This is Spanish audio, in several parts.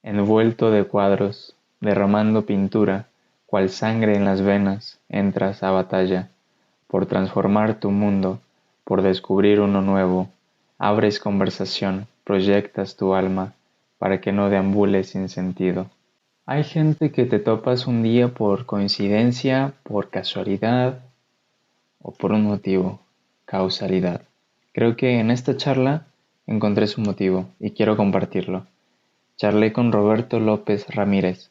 Envuelto de cuadros, derramando pintura, cual sangre en las venas, entras a batalla, por transformar tu mundo, por descubrir uno nuevo, abres conversación, proyectas tu alma, para que no deambules sin sentido. Hay gente que te topas un día por coincidencia, por casualidad o por un motivo, causalidad. Creo que en esta charla encontré su motivo y quiero compartirlo. Charlé con Roberto López Ramírez.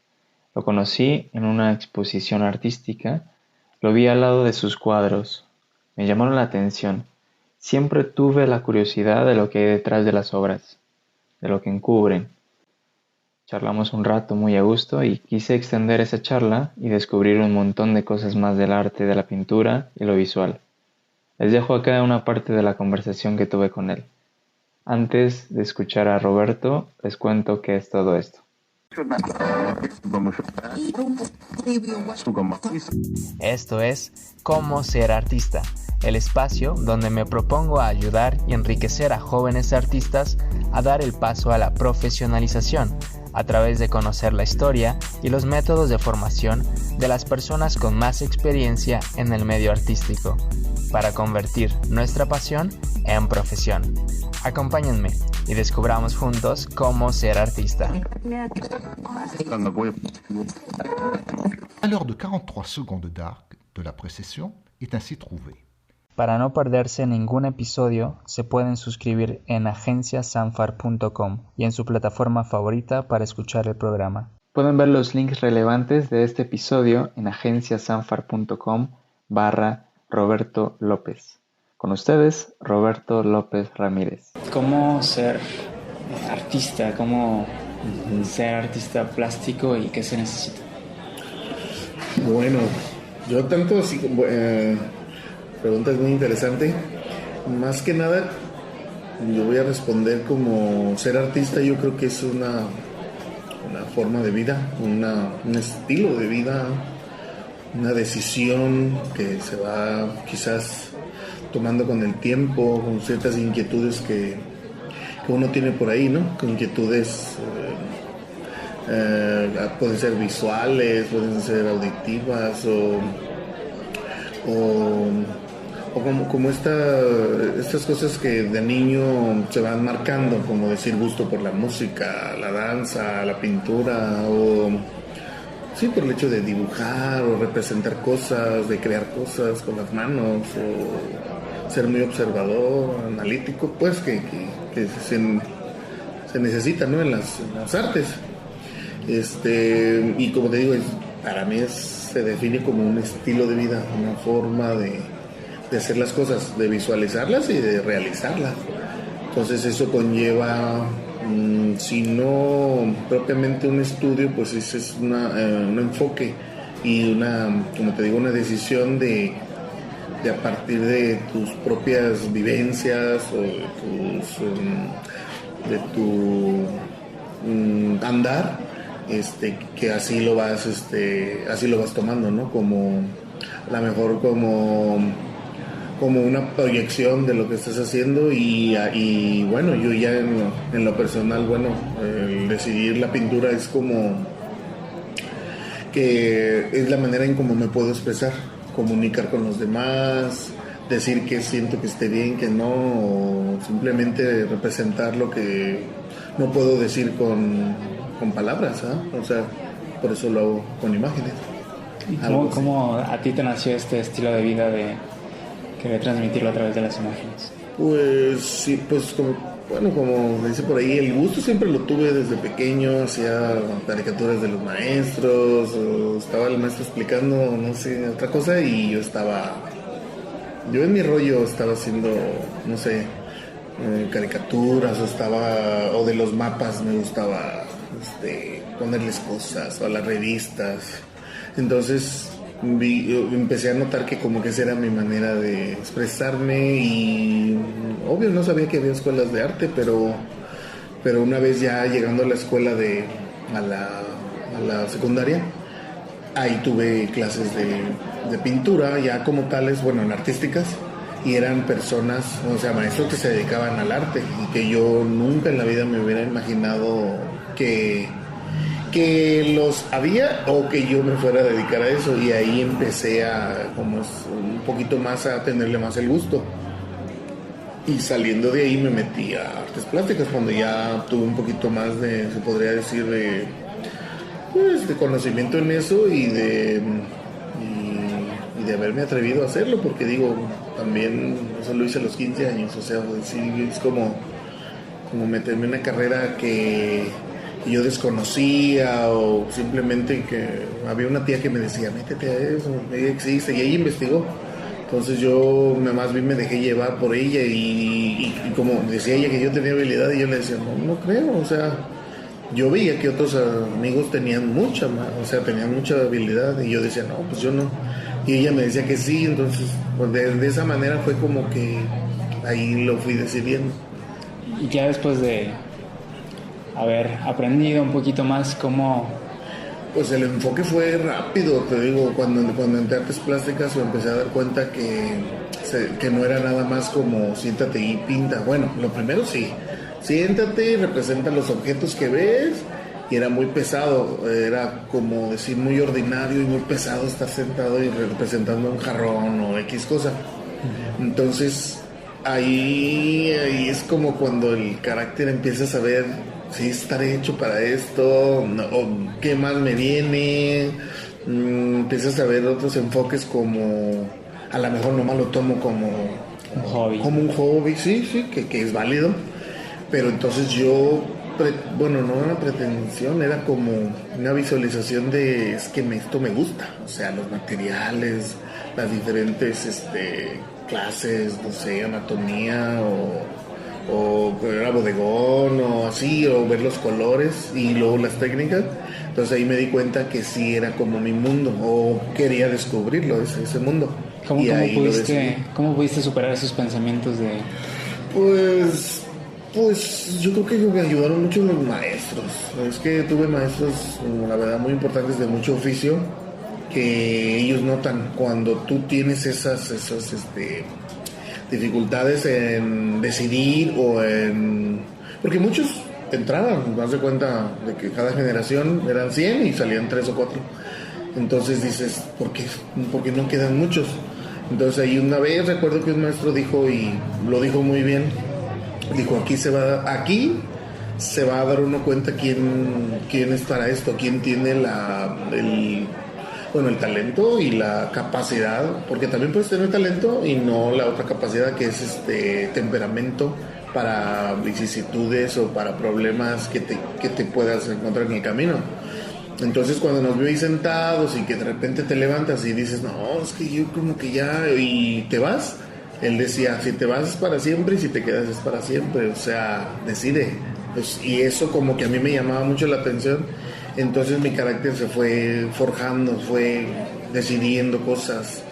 Lo conocí en una exposición artística, lo vi al lado de sus cuadros. Me llamaron la atención. Siempre tuve la curiosidad de lo que hay detrás de las obras, de lo que encubren. Charlamos un rato muy a gusto y quise extender esa charla y descubrir un montón de cosas más del arte de la pintura y lo visual. Les dejo acá una parte de la conversación que tuve con él. Antes de escuchar a Roberto, les cuento qué es todo esto. Esto es Cómo ser artista, el espacio donde me propongo a ayudar y enriquecer a jóvenes artistas a dar el paso a la profesionalización a través de conocer la historia y los métodos de formación de las personas con más experiencia en el medio artístico, para convertir nuestra pasión en profesión. Acompáñenme y descubramos juntos cómo ser artista. À l'heure de 43 secondes d'arc de la précession est ainsi trouvée. Para no perderse ningún episodio, se pueden suscribir en agenciasanfar.com y en su plataforma favorita para escuchar el programa. Pueden ver los links relevantes de este episodio en agenciasanfar.com/Roberto López. Con ustedes, Roberto López Ramírez. ¿Cómo ser artista? ¿Cómo ser artista plástico y qué se necesita? Bueno, yo tanto así, pregunta es muy interesante. Más que nada, yo voy a responder como ser artista. Yo creo que es una forma de vida, un estilo de vida, una decisión que se va quizás tomando con el tiempo, con ciertas inquietudes que uno tiene por ahí, ¿no? Con inquietudes pueden ser visuales, pueden ser auditivas o como estas cosas que de niño se van marcando, como decir gusto por la música, la danza, la pintura, o sí, por el hecho de dibujar o representar cosas, de crear cosas con las manos, o ser muy observador, analítico, pues que se necesita, ¿no? en las artes. Y como te digo, para mí se define como un estilo de vida, una forma de hacer las cosas, de visualizarlas y de realizarlas. Entonces eso conlleva, si no propiamente un estudio, pues es un enfoque y como te digo, una decisión de a partir de tus propias vivencias o de tu andar, que así lo vas tomando, ¿no? Como a lo mejor como una proyección de lo que estás haciendo y bueno, yo ya en lo personal, bueno, el decidir la pintura es como que es la manera en cómo me puedo expresar, comunicar con los demás, decir que siento que esté bien, que no, o simplemente representar lo que no puedo decir con palabras, ¿eh? O sea, por eso lo hago con imágenes. ¿Y cómo a ti te nació este estilo de vida de querer transmitirlo a través de las imágenes? Pues sí, pues como dice por ahí, el gusto siempre lo tuve desde pequeño, hacía caricaturas de los maestros, o estaba el maestro explicando, no sé, otra cosa, y yo en mi rollo estaba haciendo, no sé, caricaturas, o de los mapas me gustaba ponerles cosas, o a las revistas. Entonces empecé a notar que como que esa era mi manera de expresarme y obvio no sabía que había escuelas de arte, pero una vez ya llegando a la escuela a la secundaria, ahí tuve clases de pintura ya como tales, bueno, en artísticas, y eran personas, o sea, maestros que se dedicaban al arte y que yo nunca en la vida me hubiera imaginado que que los había o que yo me fuera a dedicar a eso, y ahí empecé a como un poquito más a tenerle más el gusto, y saliendo de ahí me metí a artes plásticas cuando ya tuve un poquito más de, se podría decir, de pues de conocimiento en eso y de haberme atrevido a hacerlo, porque digo, también eso lo hice a los 15 años, o sea, pues, sí, es como meterme en una carrera que yo desconocía, o simplemente que había una tía que me decía, métete a eso, ella existe, y ella investigó. Entonces yo más bien me dejé llevar por ella, y como decía ella que yo tenía habilidad, y yo le decía, no creo, o sea, yo veía que otros amigos tenían mucha más, o sea, tenían mucha habilidad, y yo decía, no, pues yo no. Y ella me decía que sí, entonces pues de esa manera fue como que ahí lo fui decidiendo. Y ya después de haber aprendido un poquito más cómo... Pues el enfoque fue rápido, te digo, cuando entré a artes plásticas me empecé a dar cuenta que no era nada más como siéntate y pinta. Bueno, lo primero sí, siéntate y representa los objetos que ves, y era muy pesado, era como decir muy ordinario y muy pesado estar sentado y representando un jarrón o X cosa. Entonces ahí es como cuando el carácter empieza a saber si estaré hecho para esto, no, o qué más me viene. Empiezas a ver otros enfoques, como a lo mejor nomás lo tomo como un hobby, sí, que es válido, pero entonces yo, bueno, no era una pretensión, era como una visualización de, es que esto me gusta, o sea, los materiales, las diferentes clases, no sé, anatomía, o era bodegón, o así, o ver los colores y luego las técnicas. Entonces ahí me di cuenta que sí era como mi mundo, o quería descubrirlo, ese mundo. ¿Cómo pudiste superar esos pensamientos de...? Pues yo creo que me ayudaron mucho los maestros. Es que tuve maestros, la verdad, muy importantes, de mucho oficio, que ellos notan cuando tú tienes esas dificultades en decidir, porque muchos entraban, das de cuenta de que cada generación eran 100 y salían 3 o 4. Entonces dices, ¿por qué no quedan muchos? Entonces ahí una vez recuerdo que un maestro dijo, y lo dijo muy bien, dijo, aquí se va a dar uno cuenta quién es para esto, quién tiene el talento y la capacidad, porque también puedes tener talento y no la otra capacidad, que es temperamento para vicisitudes o para problemas que te puedas encontrar en el camino. Entonces cuando nos vio ahí sentados y que de repente te levantas y dices, no, es que yo como que ya, y te vas, él decía, si te vas es para siempre y si te quedas es para siempre, o sea, decide. Pues, y eso como que a mí me llamaba mucho la atención. Entonces mi carácter se fue forjando, fue decidiendo cosas,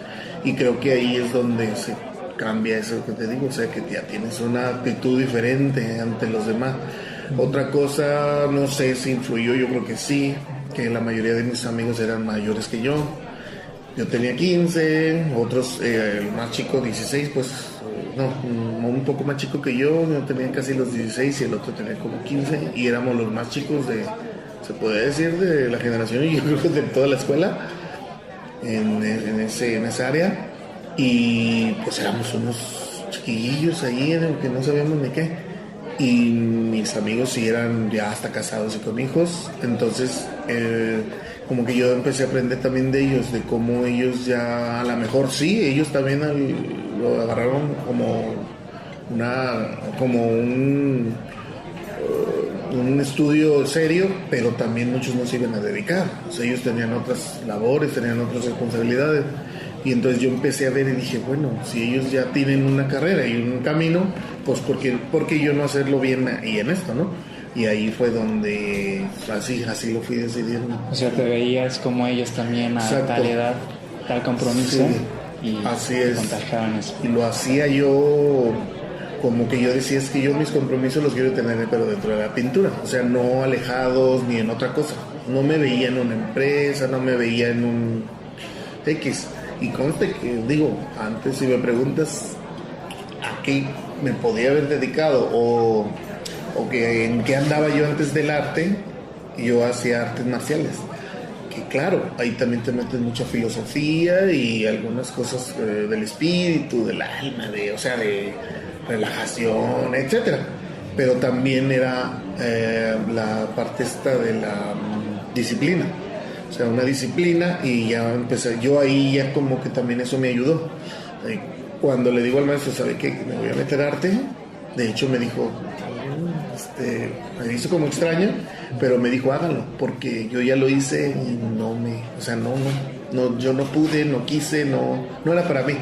y creo que ahí es donde se cambia eso que te digo, o sea, que ya tienes una actitud diferente ante los demás. Otra cosa, no sé si influyó, yo creo que sí, que la mayoría de mis amigos eran mayores que yo. Yo tenía 15, otros, el más chico 16, pues un poco más chico que yo tenía casi los 16 y el otro tenía como 15, y éramos los más chicos se puede decir, de la generación, y yo creo que de toda la escuela en esa área, y pues éramos unos chiquillos ahí que no sabíamos ni qué, y mis amigos sí eran ya hasta casados y con hijos. Entonces como que yo empecé a aprender también de ellos, de cómo ellos ya a lo mejor sí, ellos también lo agarraron como un estudio serio, pero también muchos no se iban a dedicar, o sea, ellos tenían otras labores, tenían otras responsabilidades, y entonces yo empecé a ver y dije, bueno, si ellos ya tienen una carrera y un camino, pues ¿por qué yo no hacerlo bien y en esto, no? Y ahí fue donde así lo fui decidiendo. O sea, te veías como ellos también a Exacto. Tal edad, tal compromiso, sí, y así es. contagiaban eso. Y lo hacía yo, como que yo decía, es que yo mis compromisos los quiero tener, pero dentro de la pintura, o sea, no alejados ni en otra cosa. No me veía en una empresa, no me veía en un X. Y conste que, digo, antes si me preguntas a qué me podía haber dedicado o que en qué andaba yo antes del arte, yo hacía artes marciales. Que claro, ahí también te metes mucha filosofía y algunas cosas del espíritu, del alma, de relajación, etcétera. Pero también era la parte esta de la disciplina. O sea, una disciplina, y ya empecé, yo ahí ya como que también eso me ayudó. Cuando le digo al maestro, ¿sabe qué? Me voy a meter arte. De hecho me dijo, me hizo como extraño, pero me dijo, hágalo, porque yo ya lo hice y yo no pude, no quise, no era para mí.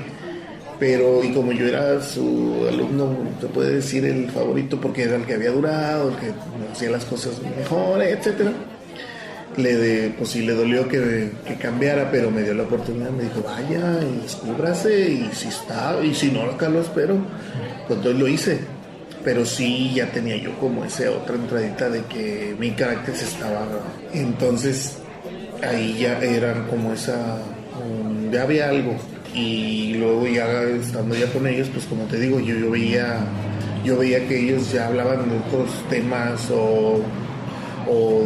Pero, y como yo era su alumno, se puede decir el favorito, porque era el que había durado, el que hacía las cosas mejor, etcétera, pues sí le dolió que cambiara, pero me dio la oportunidad, me dijo, vaya y descúbrase, y si está, y si no, acá lo espero. Pues entonces lo hice, pero sí ya tenía yo como esa otra entradita de que mi carácter se estaba, entonces ahí ya eran como ya había algo. Y luego ya estando ya con ellos, pues como te digo, yo veía que ellos ya hablaban de otros temas o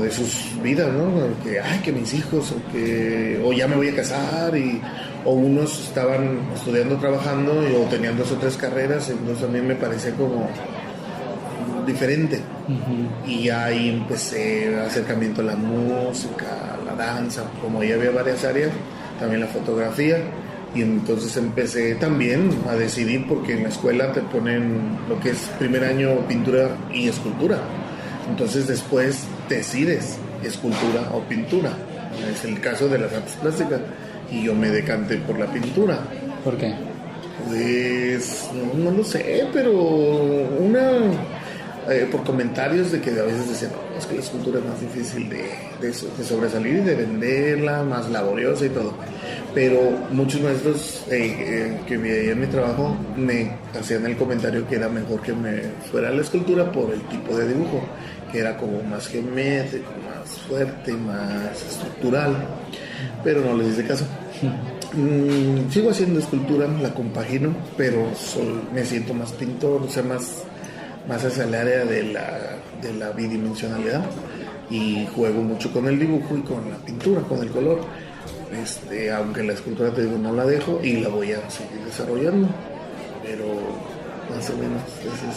de sus vidas, ¿no? Que mis hijos, o ya me voy a casar, o unos estaban estudiando, trabajando, o tenían 2 o 3 carreras, entonces a mí me parecía como diferente. Uh-huh. Y ahí empecé acercamiento a la música, a la danza, como ya había varias áreas, también la fotografía. Y entonces empecé también a decidir, porque en la escuela te ponen lo que es primer año pintura y escultura. Entonces después decides escultura o pintura. Es el caso de las artes plásticas. Y yo me decanté por la pintura. ¿Por qué? Pues no lo sé, pero por comentarios de que a veces decían, no, es que la escultura es más difícil de sobresalir y de venderla, más laboriosa y todo. Pero muchos maestros que veían mi trabajo me hacían el comentario que era mejor que me fuera a la escultura por el tipo de dibujo, que era como más geométrico, más fuerte, más estructural, pero no les hice caso. Sigo haciendo escultura, la compagino, pero me siento más pintor, o sea, más hacia el área de la bidimensionalidad, y juego mucho con el dibujo y con la pintura, con el color. Aunque la escultura, te digo, no la dejo y la voy a seguir desarrollando, pero más o menos esa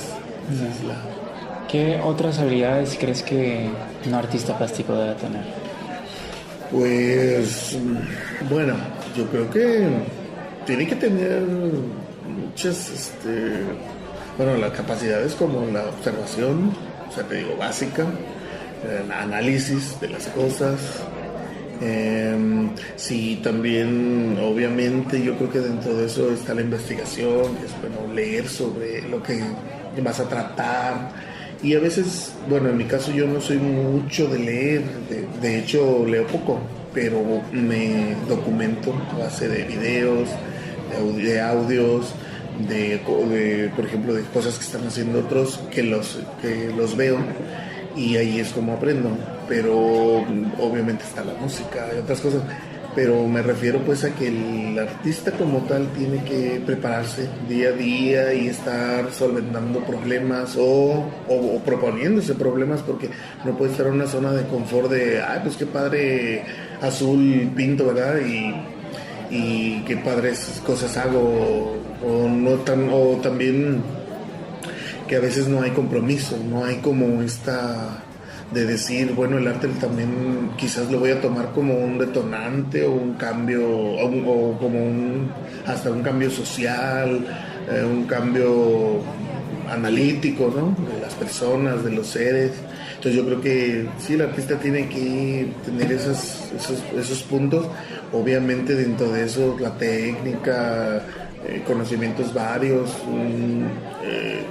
es la... ¿Qué otras habilidades crees que un artista plástico debe tener? Pues bueno, yo creo que tiene que tener muchas las capacidades como la observación, o sea, te digo, básica, el análisis de las cosas. Sí, también obviamente yo creo que dentro de eso está la investigación, que es bueno leer sobre lo que vas a tratar. Y a veces, bueno, en mi caso yo no soy mucho de leer, de hecho leo poco, pero me documento a base de videos, de audios, por ejemplo, de cosas que están haciendo otros, que los veo, y ahí es como aprendo. Pero obviamente está la música y otras cosas, pero me refiero pues a que el artista como tal tiene que prepararse día a día y estar solventando problemas o proponiéndose problemas, porque no puede estar en una zona de confort de pues qué padre azul pinto, ¿verdad? Y qué padres cosas hago, o también que a veces no hay compromiso, no hay como esta de decir, bueno, el arte también quizás lo voy a tomar como un detonante o un cambio, o como hasta un cambio social, un cambio analítico, ¿no? De las personas, de los seres. Entonces yo creo que sí, el artista tiene que tener esos puntos. Obviamente dentro de eso la técnica, conocimientos varios.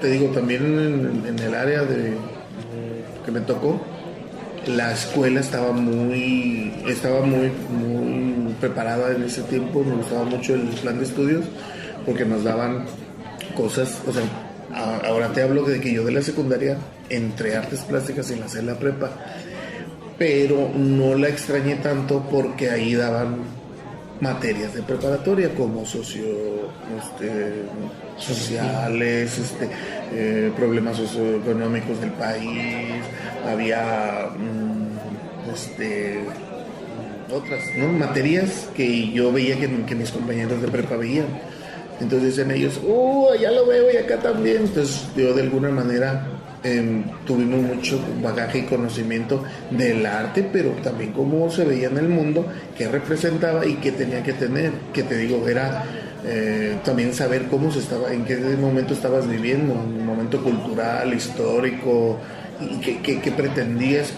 Te digo, también en el área que me tocó, la escuela estaba muy preparada en ese tiempo. Me gustaba mucho el plan de estudios porque nos daban cosas, o sea, ahora te hablo de que yo de la secundaria entré a artes plásticas sin hacer la prepa, pero no la extrañé tanto porque ahí daban materias de preparatoria como sociales, problemas socioeconómicos del país, había otras, ¿no? Materias que yo veía que mis compañeros de prepa veían. Entonces dicen ellos, ya lo veo y acá también. Entonces yo de alguna manera tuvimos mucho bagaje y conocimiento del arte, pero también cómo se veía en el mundo, qué representaba y qué tenía que tener, que te digo, era también saber en qué momento estabas viviendo, un momento cultural, histórico, y qué pretendías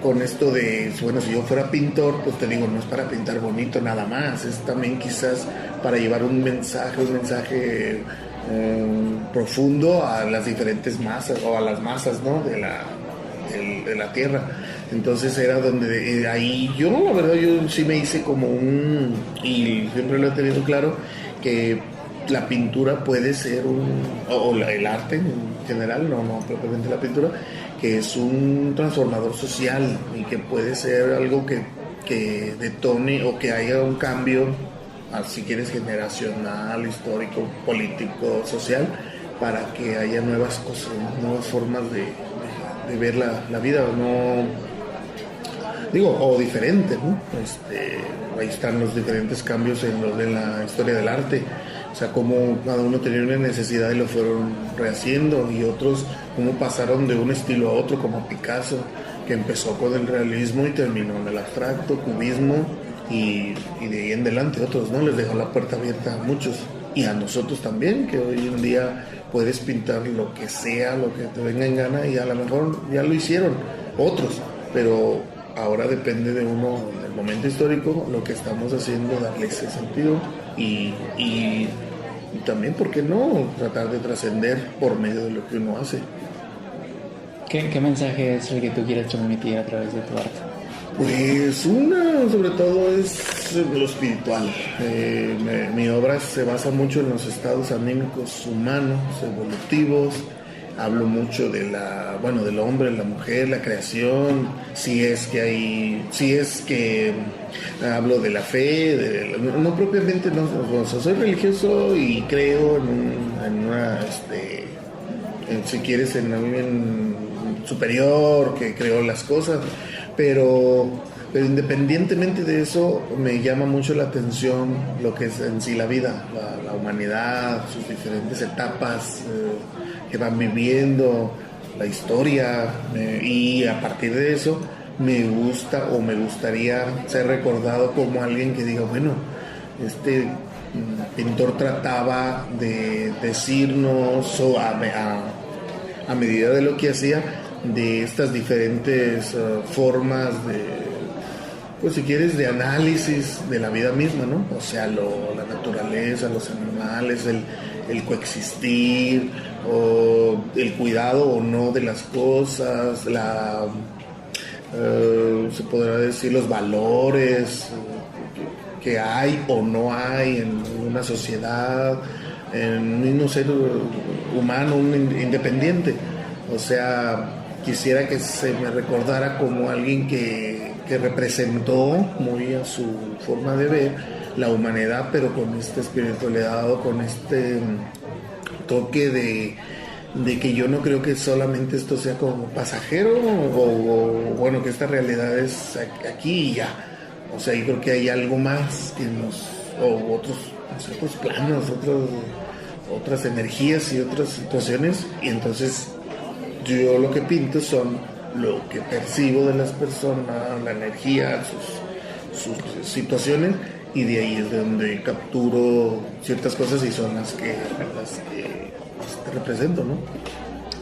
con esto de, bueno, si yo fuera pintor, pues te digo, no es para pintar bonito nada más, es también quizás para llevar un mensaje profundo a las diferentes masas, o a las masas, ¿no? de la tierra. Entonces era donde ahí yo, la verdad, yo sí me hice como y siempre lo he tenido claro, que la pintura puede ser el arte en general, no propiamente la pintura, que es un transformador social y que puede ser algo que detone o que haya un cambio, si quieres, generacional, histórico, político, social, para que haya nuevas cosas, nuevas formas de ver la vida, o diferente, ¿no? Ahí están los diferentes cambios en la historia del arte. O sea, cómo cada uno tenía una necesidad y lo fueron rehaciendo, y otros cómo pasaron de un estilo a otro, como Picasso, que empezó con el realismo y terminó en el abstracto, cubismo, y de ahí en adelante otros, ¿no? Les dejó la puerta abierta a muchos, y a nosotros también, que hoy en día puedes pintar lo que sea, lo que te venga en gana, y a lo mejor ya lo hicieron otros, pero ahora depende de uno, del momento histórico, lo que estamos haciendo, darle ese sentido, y también, ¿por qué no?, tratar de trascender por medio de lo que uno hace. ¿Qué mensaje es el que tú quieres transmitir a través de tu arte? Pues sobre todo es lo espiritual. Mi obra se basa mucho en los estados anímicos humanos, evolutivos. Hablo mucho del hombre, la mujer, la creación, si es que hablo de la fe, no propiamente, no, soy religioso y creo si quieres, en alguien superior que creó las cosas, pero independientemente de eso, me llama mucho la atención lo que es en sí la vida, la humanidad, sus diferentes etapas que van viviendo, la historia, y a partir de eso me gustaría ser recordado como alguien que diga, bueno, este pintor trataba de decirnos, o a medida de lo que hacía, de estas diferentes formas pues si quieres, de análisis de la vida misma, ¿no? O sea, la naturaleza, los animales, el coexistir, o el cuidado o no de las cosas, se podrá decir, los valores que hay o no hay en una sociedad, en un mismo ser humano, un independiente. O sea, quisiera que se me recordara como alguien que representó muy a su forma de ver la humanidad, pero con esta espiritualidad, o con este toque de que yo no creo que solamente esto sea como pasajero, o bueno, que esta realidad es aquí y ya. O sea, yo creo que hay algo más o otros planos, otras energías y otras situaciones, y entonces yo lo que pinto son lo que percibo de las personas, la energía, sus situaciones, y de ahí es de donde capturo ciertas cosas y son las que te represento, ¿no?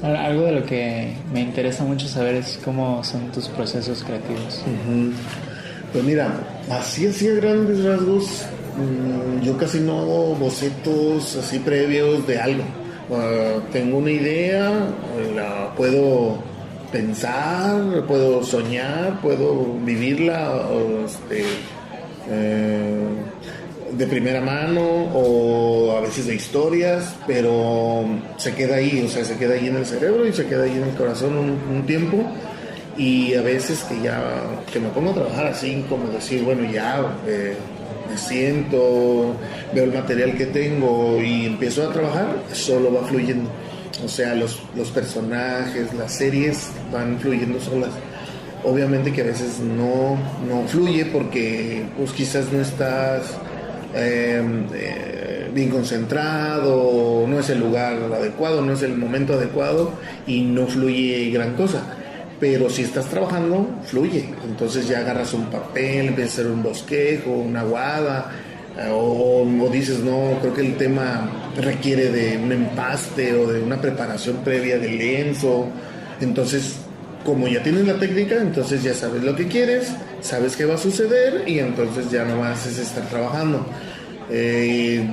Algo de lo que me interesa mucho saber es cómo son tus procesos creativos. Uh-huh. Pues mira, así a grandes rasgos, yo casi no hago bocetos así previos de algo. Tengo una idea, la puedo pensar, puedo soñar, puedo vivirla de primera mano, o a veces de historias, pero se queda ahí, o sea, se queda ahí en el cerebro y se queda ahí en el corazón un tiempo, y a veces que me pongo a trabajar así, como decir, bueno, ya me siento, veo el material que tengo y empiezo a trabajar, solo va fluyendo. O sea, los personajes, las series van fluyendo solas. obviamente que a veces no fluye porque pues quizás no estás bien concentrado, no es el lugar adecuado, no es el momento adecuado y no fluye gran cosa. Pero si estás trabajando, fluye. Entonces ya agarras un papel, empiezas a hacer un bosquejo, una aguada, o dices, no, creo que el tema requiere de un empaste o de una preparación previa del lienzo. Entonces, como ya tienes la técnica, entonces ya sabes lo que quieres, sabes qué va a suceder y entonces ya nomás es estar trabajando.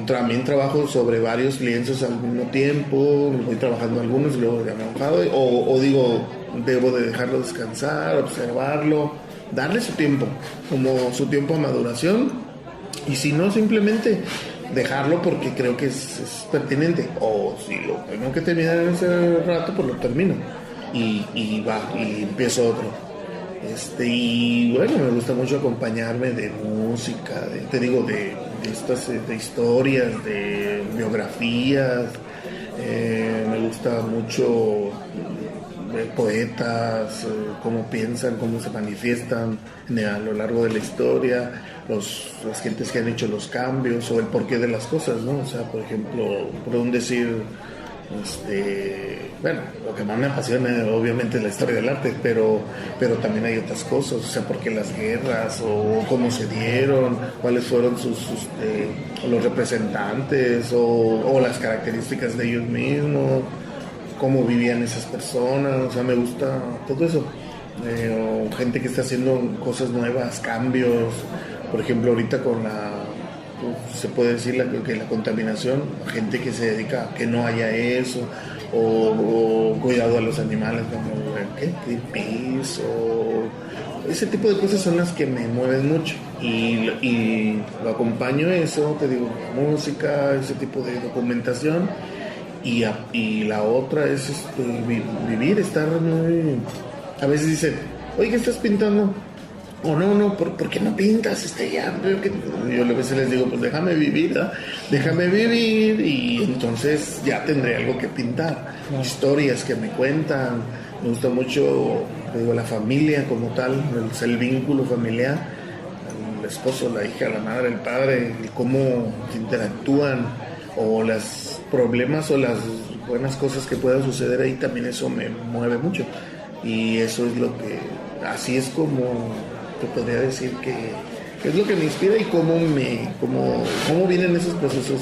También trabajo sobre varios lienzos al mismo tiempo, voy trabajando algunos y luego ya me enfado, o digo, debo de dejarlo descansar, observarlo, darle su tiempo, como su tiempo a maduración, y si no, simplemente dejarlo porque creo que es pertinente, o si lo tengo que terminar en ese rato, pues lo termino, y empiezo otro. Y bueno, me gusta mucho acompañarme de música, de estas de historias, de biografías. Me gusta mucho ver poetas, cómo piensan, cómo se manifiestan a lo largo de la historia, las gentes que han hecho los cambios o el porqué de las cosas, ¿no? O sea, por ejemplo, por un decir, bueno, lo que más me apasiona obviamente es la historia del arte, pero también hay otras cosas, o sea, porque las guerras o cómo se dieron, cuáles fueron los representantes o las características de ellos mismos, cómo vivían esas personas, o sea, me gusta todo eso. O gente que está haciendo cosas nuevas, cambios, por ejemplo, ahorita con se puede decir que la contaminación, gente que se dedica a que no haya eso, o cuidado a los animales, como Greenpeace, o ese tipo de cosas son las que me mueven mucho, y lo acompaño eso, te digo, música, ese tipo de documentación, y la otra es vivir, estar muy... A veces dicen, oye, ¿qué estás pintando? O no, ¿por qué no pintas? Ya, yo a veces les digo, pues déjame vivir, ¿eh? Déjame vivir y entonces ya tendré algo que pintar. Historias que me cuentan. Me gusta mucho, digo, la familia como tal, el vínculo familiar, el esposo, la hija, la madre, el padre, cómo interactúan, o los problemas o las buenas cosas que puedan suceder ahí, también eso me mueve mucho. Y eso es lo que, así es como te podría decir que es lo que me inspira y cómo vienen esos procesos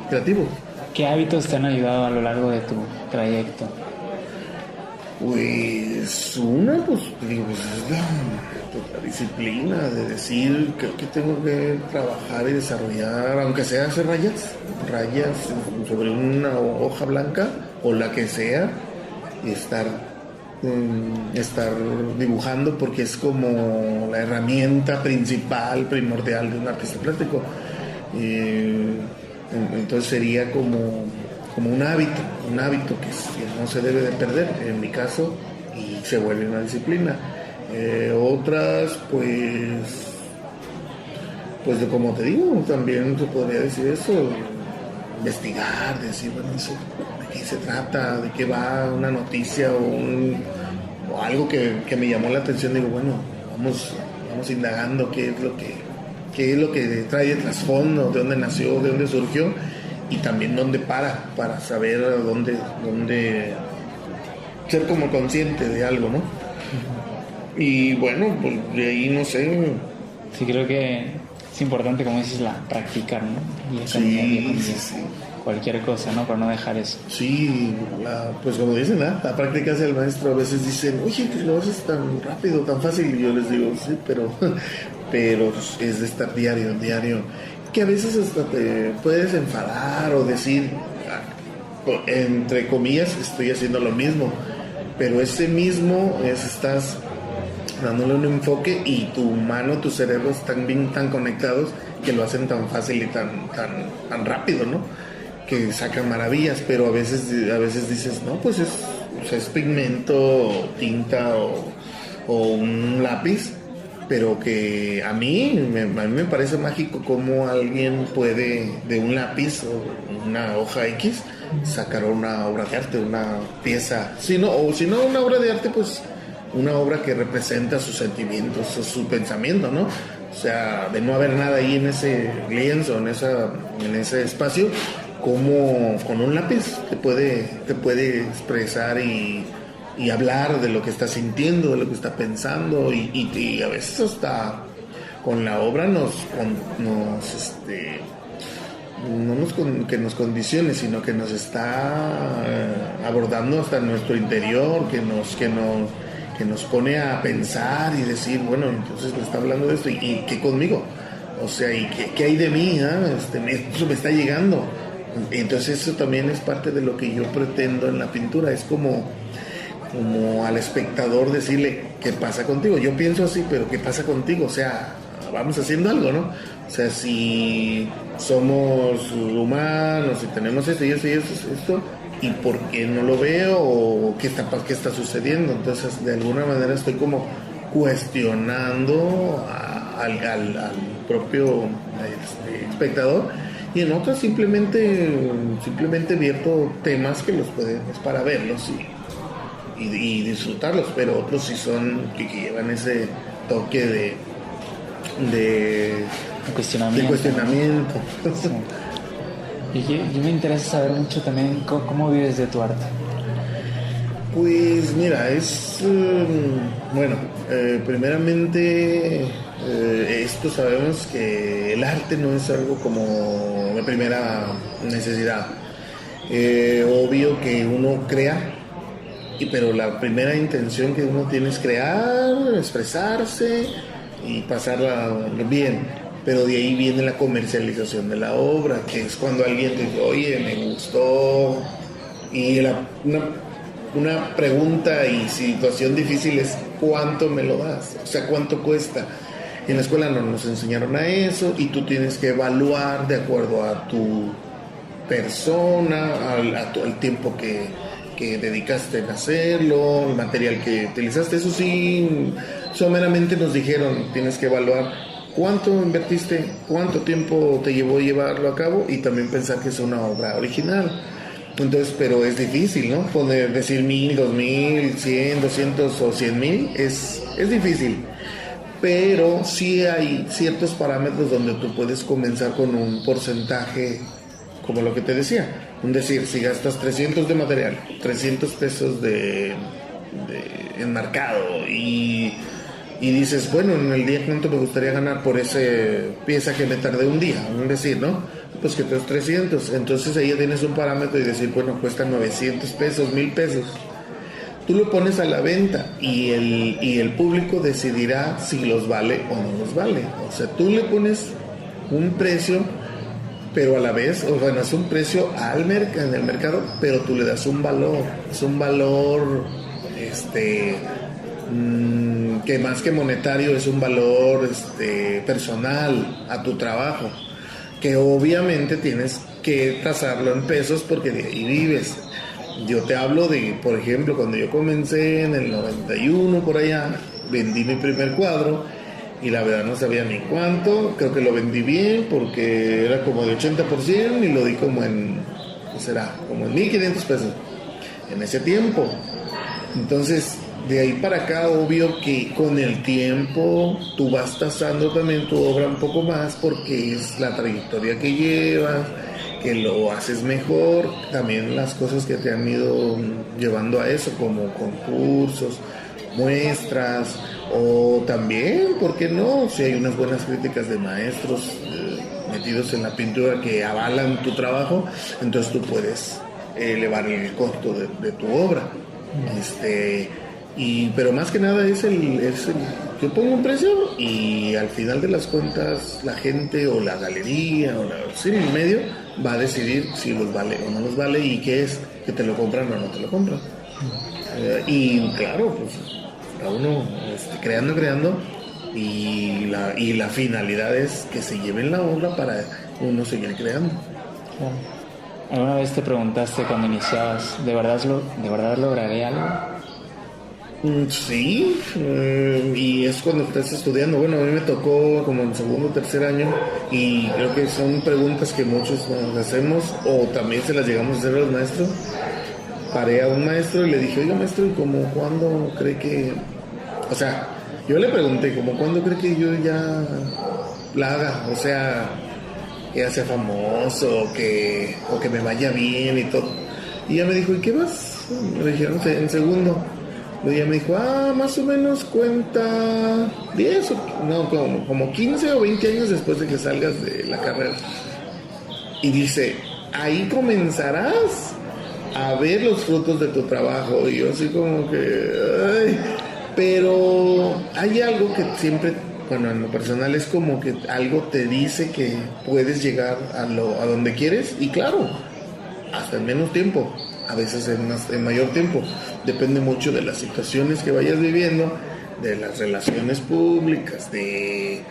creativos. ¿Qué hábitos te han ayudado a lo largo de tu trayecto? Pues digo, es la disciplina de decir que tengo que trabajar y desarrollar, aunque sea hacer rayas sobre una hoja blanca o la que sea, y estar dibujando, porque es como la herramienta primordial de un artista plástico. Entonces sería como un hábito que no se debe de perder, en mi caso, y se vuelve una disciplina. Otras, pues como te digo, también se podría decir eso, investigar, decir, bueno, eso, ¿de qué se trata? ¿De qué va una noticia o algo que me llamó la atención? Digo, bueno, vamos indagando qué es lo que trae de trasfondo, de dónde nació, de dónde surgió, y también dónde para saber dónde ser como consciente de algo, ¿no? Y bueno, pues de ahí no sé. Sí, creo que es importante, como dices, practicar, ¿no? Y eso sí. Cualquier cosa, ¿no? Para no dejar eso. Sí, pues como dicen, la práctica hace el maestro. A veces dicen, oye, que lo haces tan rápido, tan fácil. Y yo les digo, sí, pero es de estar diario, que a veces hasta te puedes enfadar o decir, entre comillas, estoy haciendo lo mismo, pero ese mismo estás dándole un enfoque, y tu mano, tu cerebro están tan conectados que lo hacen tan fácil y tan rápido, ¿no? Que sacan maravillas. Pero a veces dices, no, pues es pigmento, tinta o un lápiz, pero que a mí me parece mágico cómo alguien puede de un lápiz o una hoja X sacar una obra de arte, una pieza. Si no una obra de arte, pues una obra que representa sus sentimientos, su pensamiento, ¿no? O sea, de no haber nada ahí en ese lienzo, en ese espacio, como con un lápiz te puede expresar y hablar de lo que está sintiendo, de lo que está pensando, y a veces hasta con la obra no que nos condicione, sino que nos está abordando hasta nuestro interior, que nos pone a pensar y decir, bueno, entonces me está hablando de esto, y ¿qué conmigo? O sea, ¿y qué hay de mí? Eso me está llegando. Entonces eso también es parte de lo que yo pretendo en la pintura, es como al espectador decirle, ¿qué pasa contigo? Yo pienso así, pero ¿qué pasa contigo? O sea, vamos haciendo algo, ¿no? O sea, si somos humanos, si tenemos esto y esto, ¿y por qué no lo veo? ¿O qué está sucediendo? Entonces, de alguna manera estoy como cuestionando al propio espectador, y en otras simplemente vierto temas que los podemos para verlos y disfrutarlos, pero otros sí son que llevan ese toque de cuestionamiento. Sí. Y me interesa saber mucho también cómo vives de tu arte. Pues mira, primeramente esto sabemos que el arte no es algo como de primera necesidad. Obvio que uno crea, pero la primera intención que uno tiene es crear, expresarse y pasarla bien. Pero de ahí viene la comercialización de la obra, que es cuando alguien te dice, oye, me gustó. Y una pregunta y situación difícil es, ¿cuánto me lo das? O sea, ¿cuánto cuesta? En la escuela no nos enseñaron a eso, y tú tienes que evaluar de acuerdo a tu persona, al tiempo que dedicaste en hacerlo, el material que utilizaste. Eso sí, someramente nos dijeron, tienes que evaluar cuánto invertiste, cuánto tiempo te llevó llevarlo a cabo, y también pensar que es una obra original. Entonces, pero es difícil, ¿no? Decir 1,000, 2,000, 100, 200 o 100,000 es difícil. Pero sí hay ciertos parámetros donde tú puedes comenzar con un porcentaje, como lo que te decía. Es decir, si gastas 300 de material, 300 pesos de enmarcado, y dices, bueno, en el día cuánto me gustaría ganar por esa pieza que me tardé un día, es decir, ¿no? Pues que te das 300, entonces ahí ya tienes un parámetro y decir, bueno, cuesta 900 pesos, 1,000 pesos. Tú lo pones a la venta y el público decidirá si los vale o no los vale. O sea, tú le pones un precio, pero a la vez, es un precio en el mercado, pero tú le das un valor. Es un valor, que más que monetario es un valor personal a tu trabajo, que obviamente tienes que tasarlo en pesos porque de ahí vives. Yo te hablo de, por ejemplo, cuando yo comencé en el 91 por allá, vendí mi primer cuadro y la verdad no sabía ni cuánto. Creo que lo vendí bien porque era como de 80% y lo di como en, ¿qué será? Como en 1,500 pesos en ese tiempo. Entonces, de ahí para acá, obvio que con el tiempo tú vas tasando también tu obra un poco más, porque es la trayectoria que llevas, que lo haces mejor, también las cosas que te han ido llevando a eso, como concursos, muestras, o también, ¿por qué no? Si hay unas buenas críticas de maestros metidos en la pintura que avalan tu trabajo, entonces tú puedes elevar el costo de tu obra. Pero más que nada yo pongo un precio y al final de las cuentas la gente o la galería o el medio va a decidir si los vale o no los vale, y qué es, que te lo compran o no te lo compran. Y claro, pues a uno creando y la finalidad es que se lleven la obra para uno seguir creando. ¿Alguna vez te preguntaste cuando iniciabas, ¿de verdad lograré algo? Sí, y es cuando estás estudiando. Bueno, a mí me tocó como en segundo o tercer año, y creo que son preguntas que muchos nos hacemos, o también se las llegamos a hacer a los maestros. Paré a un maestro y le dije, oiga maestro, ¿y como cuándo cree que O sea, yo le pregunté, como, ¿cuándo cree que yo ya la haga? O sea, que ya sea famoso, o que me vaya bien y todo. Y ella me dijo, ¿y qué vas? Me dijeron, en segundo. Y ella me dijo, más o menos cuenta 10, no, como 15 o 20 años después de que salgas de la carrera. Y dice, ahí comenzarás a ver los frutos de tu trabajo. Y yo así como que, ay. Pero hay algo que siempre, bueno, en lo personal es como que algo te dice que puedes llegar a donde quieres. Y claro, hasta en menos tiempo, a veces en mayor tiempo. Depende mucho de las situaciones que vayas viviendo, de las relaciones públicas, de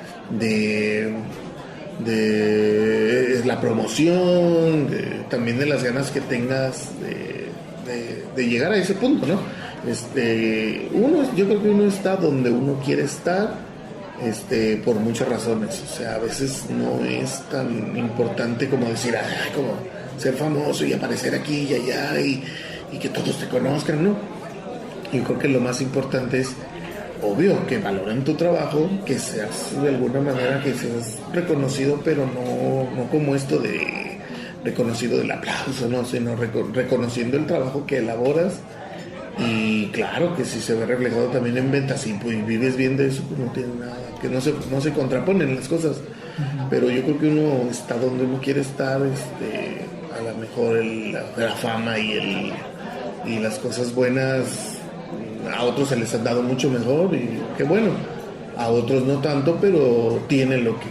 la promoción, también de las ganas que tengas de llegar a ese punto, ¿no? Yo creo que uno está donde uno quiere estar, por muchas razones. O sea, a veces no es tan importante como decir, como ser famoso y aparecer aquí y allá y que todos te conozcan, ¿no? Yo creo que lo más importante es, obvio, que valoren tu trabajo, que seas de alguna manera, que seas reconocido, pero no como esto de reconocido del aplauso, ¿no? Sino reconociendo el trabajo que elaboras. Y claro que si se ve reflejado también en ventas y pues vives bien de eso, pues no tiene nada, que no se contraponen las cosas. Pero yo creo que uno está donde uno quiere estar, a lo mejor la fama y las cosas buenas a otros se les han dado mucho mejor y qué bueno, a otros no tanto, pero tienen lo que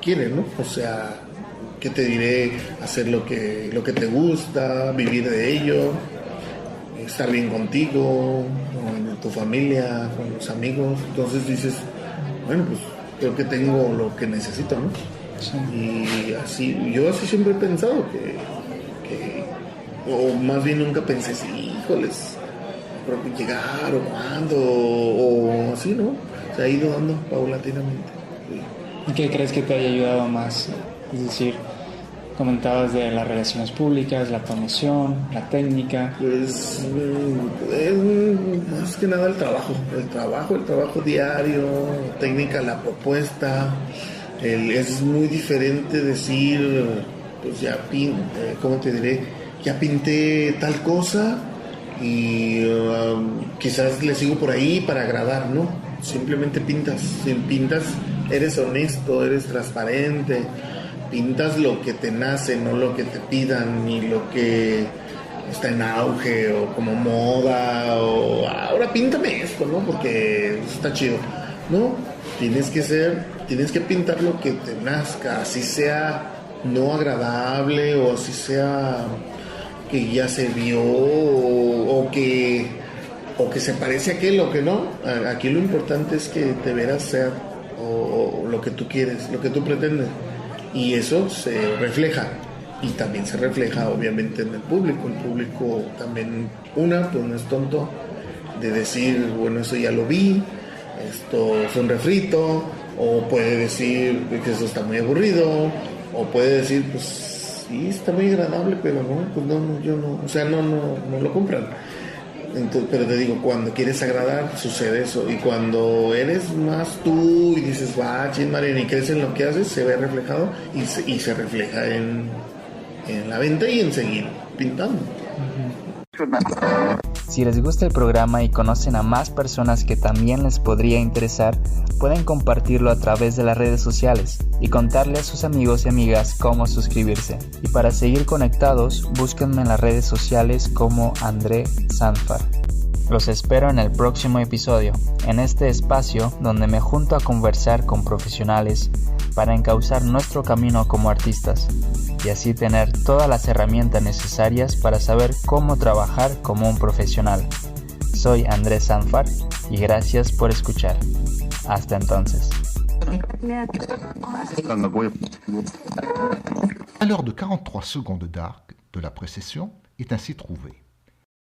quieren, ¿no? O sea, ¿qué te diré? Hacer lo que te gusta, vivir de ello, estar bien contigo, con tu familia, con los amigos. Entonces dices, bueno, pues creo que tengo lo que necesito, ¿no? Sí. Y yo así siempre he pensado o más bien nunca pensé, híjoles, creo que llegar o cuándo, o así, ¿no? Se ha ido dando paulatinamente. Sí. ¿Y qué crees que te haya ayudado más? Es decir, comentabas de las relaciones públicas, la promoción, la técnica. Pues más que nada el trabajo diario, técnica, la propuesta. Es muy diferente decir, pues ya ¿cómo te diré? Ya pinté tal cosa y quizás le sigo por ahí para agradar, ¿no? Simplemente pintas. Si pintas, eres honesto, eres transparente. Pintas lo que te nace, no lo que te pidan, ni lo que está en auge o como moda, o ahora píntame esto, ¿no? Porque está chido. No, tienes que pintar lo que te nazca, así sea no agradable o así sea que ya se vio o que se parece a aquel o que no. Aquí lo importante es que te veras ser o lo que tú quieres, lo que tú pretendes. Y eso se refleja, y también se refleja obviamente en el público. El público también, pues no es tonto de decir, bueno, eso ya lo vi, esto fue un refrito, o puede decir que eso está muy aburrido, o puede decir, pues sí, está muy agradable, pero no, pues no, yo no, o sea, no lo compran. Entonces, pero te digo, cuando quieres agradar, sucede eso. Y cuando eres más tú y dices, Marín, y crees en lo que haces, se ve reflejado y se refleja en la venta y en seguir pintando. Si les gusta el programa y conocen a más personas que también les podría interesar, pueden compartirlo a través de las redes sociales y contarle a sus amigos y amigas cómo suscribirse. Y para seguir conectados, búsquenme en las redes sociales como André Sanfar. Los espero en el próximo episodio, en este espacio donde me junto a conversar con profesionales para encauzar nuestro camino como artistas y así tener todas las herramientas necesarias para saber cómo trabajar como un profesional. Soy Andrés Sanfar y gracias por escuchar. Hasta entonces. À l'heure de 43 secondes d'arc de la précession est ainsi trouvée.